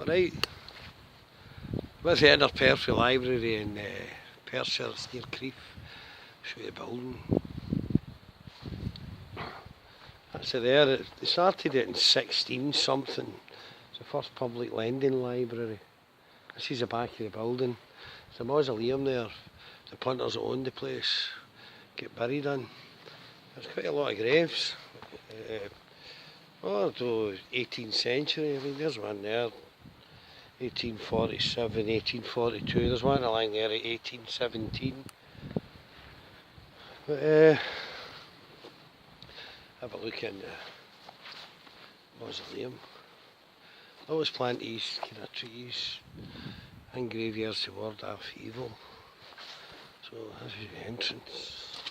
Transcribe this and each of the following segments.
Right, with the inner Perthville Library in Perthshire, it's near Crieff. Show you the building. That's it there. They started it in 16 something. It's the first public lending library. This is the back of the building. There's a mausoleum there. The punters that owned the place get buried in. There's quite a lot of graves. The 18th century. I mean, there's one there. 1847, 1842. There's one along there at 1817. But have a look in the mausoleum. Always plant these kind of trees and graveyards to ward off evil. So this is the entrance.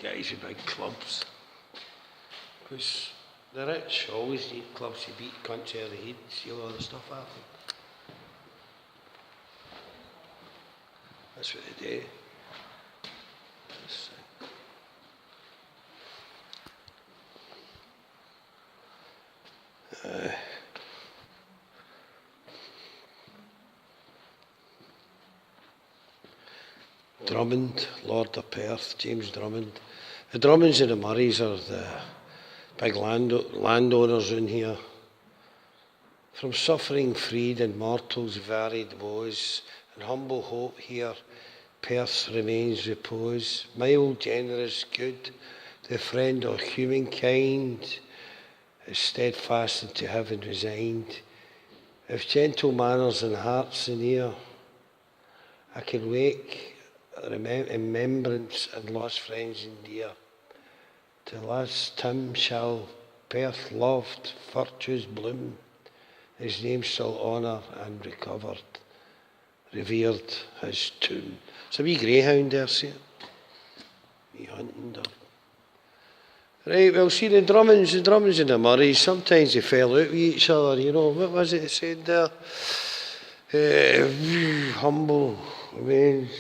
Guys with big clubs. Because the rich always need clubs to beat country of the head, steal all the stuff off them. That's what they do. Drummond, Lord of Perth, James Drummond. The Drummonds and the Murrays are the big landowners in here. From suffering freed and mortals' varied woes, and humble hope here, Perth's remains repose. Mild, generous, good, the friend of humankind, is steadfast and to heaven resigned. If gentle manners and hearts in ear, I can wake remembrance and lost friends endear. Till last time shall Perth loved virtues bloom, his name still honour and recovered, revered his tomb. It's a wee greyhound there, see it? Wee hunting dog. Right, well, see the Drummonds and the Murrays, sometimes they fell out with each other, you know. What was it they said there? Humble,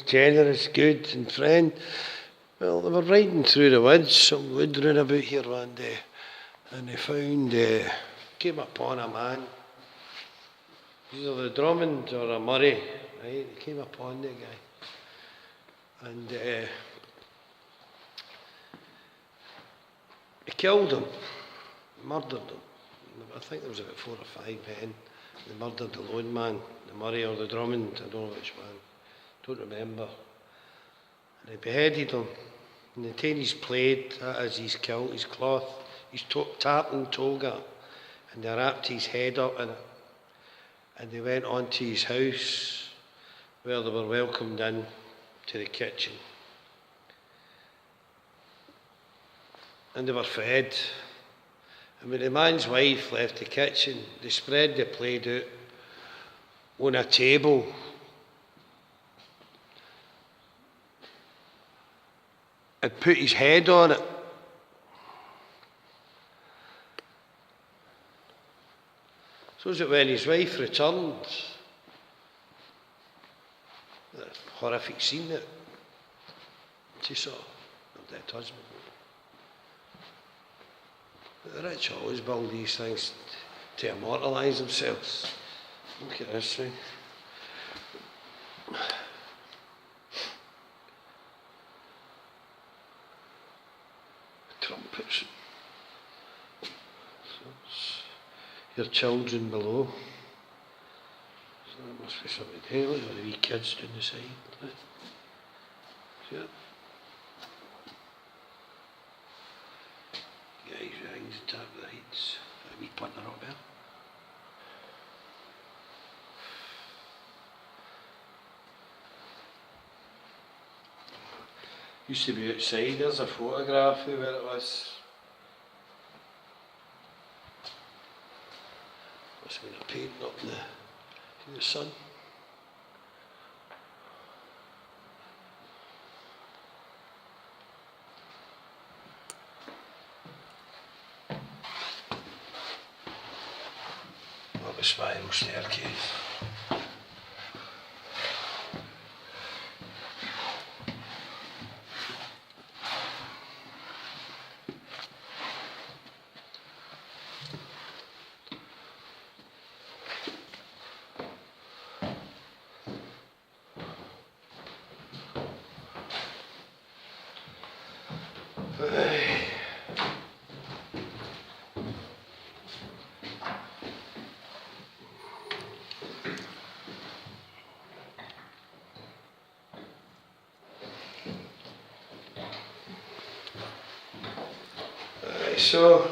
generous, good and friend. Well, they were riding through the woods, some woodrun about here one day, and they found, came upon a man, either the Drummond or a Murray, right? They came upon the guy, and he killed him, murdered him. I think there was about 4 or 5 men. They murdered the lone man, the Murray or the Drummond, I don't know which one, don't remember. And they beheaded him, and they taken his plate, that is his kilt, his cloth, his tartan toga, and they wrapped his head up in it. And they went on to his house, where they were welcomed in to the kitchen. And they were fed. And when the man's wife left the kitchen, they spread the plate out on a table. And put his head on it. So that when his wife returned, the horrific scene that she saw of dead husband. But the rich always build these things to immortalise themselves. Look at this thing. Trumpets. So your children below. So that must be something daily, or the wee kids down the side. See it? Guys behind the top of the heads. A wee punter up there. Used to be outside, there's a photograph of where it was. Must have been a painting up in the sun. Up a spiral staircase. so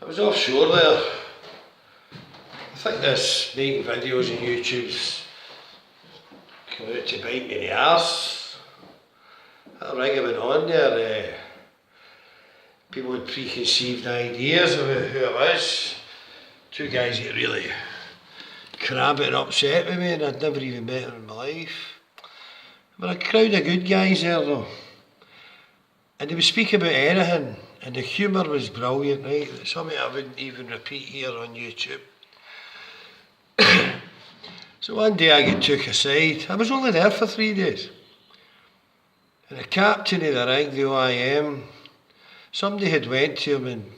I was offshore there. I think this making videos on YouTube's come out to bite me in the arse. That ring went on there, people had preconceived ideas of who I was. Two guys that really crab it and upset with me, and I'd never even met them in my life. But a crowd of good guys there though. And they would speak about anything, and the humour was brilliant, right? Something I wouldn't even repeat here on YouTube. So one day I got took aside. I was only there for 3 days. And the captain of the rig, the OIM, somebody had went to him and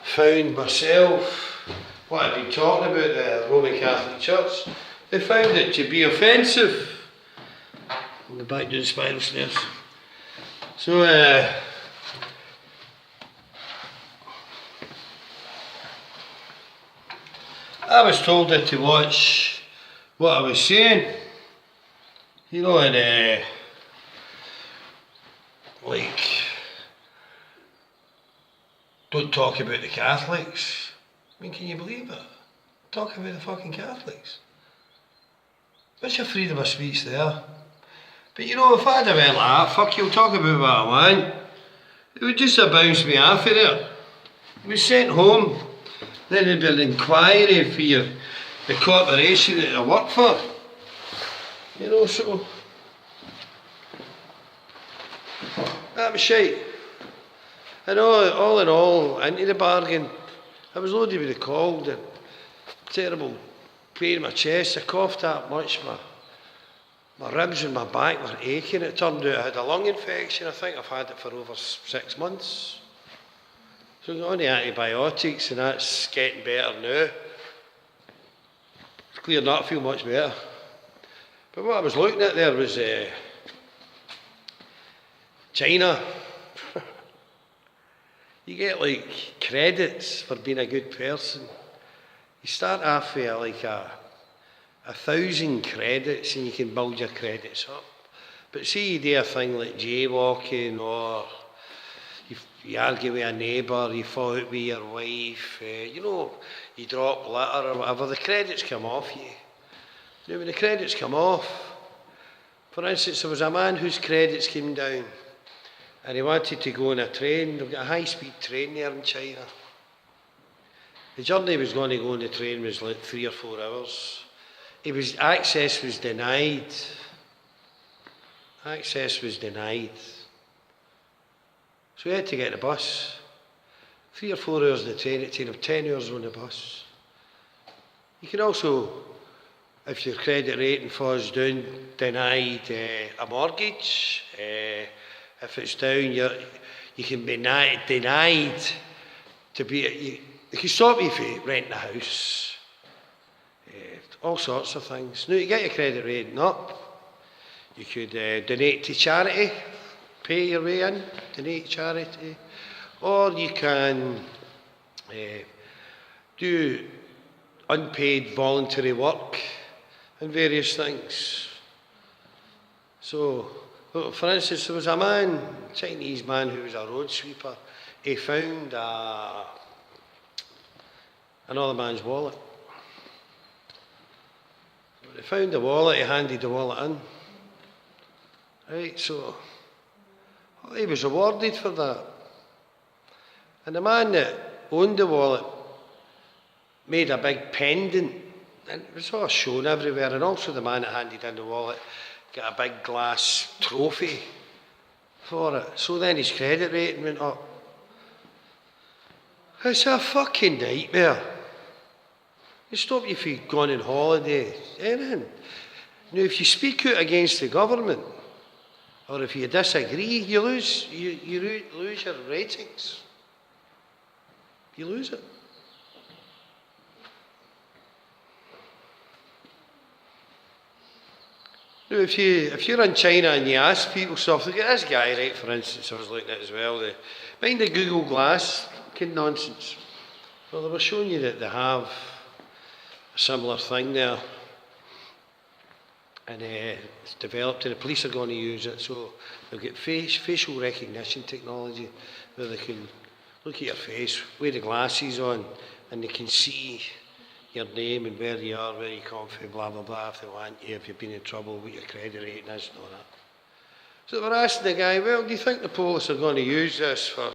found myself, what I'd been talking about, the Roman Catholic Church. They found it to be offensive. I'm going back down the spiral stairs. So, I was told that to watch what I was saying, you know, and like, don't talk about the Catholics. I mean, can you believe it? Talk about the fucking Catholics. What's your freedom of speech there? But you know, if I'd have went like that, fuck, you'll talk about what I want. It would just have bounced me off of there. He was sent home. Then there'd be an inquiry for the corporation that I work for. You know, so that was shite. And all in all, into the bargain, I was loaded with a cold and terrible pain in my chest. I coughed that much, my ribs and my back were aching. It turned out I had a lung infection. I think I've had it for over 6 months. So I got on the antibiotics and that's getting better now. It's cleared up, I feel much better. But what I was looking at there was China. You get like credits for being a good person. You start off with like a 1,000 credits and you can build your credits up. But see you do a thing like jaywalking, or you argue with a neighbour, you fall out with your wife, you know, you drop litter or whatever, the credits come off you. Now when the credits come off, for instance, there was a man whose credits came down and he wanted to go on a train. They've got a high-speed train there in China. The journey he was going to go on the train was like 3 or 4 hours. Access was denied. Access was denied. So he had to get the bus. 3 or 4 hours on the train, it took him 10 hours on the bus. You can also, if your credit rating falls down, denied a mortgage. If it's down, you can be denied to be. They can stop you from renting a house. All sorts of things. Now, to get your credit rating up, you could donate to charity, pay your way in, donate to charity, or you can do unpaid voluntary work and various things. So, for instance, there was a Chinese man who was a road sweeper. He found another man's wallet. When he found the wallet, he handed the wallet in. Right, so he was awarded for that. And the man that owned the wallet made a big pendant, and it was all shown everywhere, and also the man that handed in the wallet got a big glass trophy for it. So then his credit rating went up. It's a fucking nightmare. They stop you from going on holiday, anything. Now, if you speak out against the government, or if you disagree, you lose your ratings. You lose it. Now, if you're in China and you ask people stuff, look at this guy, right, for instance, I was looking at as well, mind the Google Glass, kind nonsense. Well, they were showing you that they have a similar thing there. and it's developed, and the police are going to use it. So they've got facial recognition technology where they can look at your face, wear the glasses on, and they can see your name and where you are, where you come from, blah, blah, blah, if they want you, if you've been in trouble, what your credit rating is and all that. So they were asking the guy, well, do you think the police are going to use this for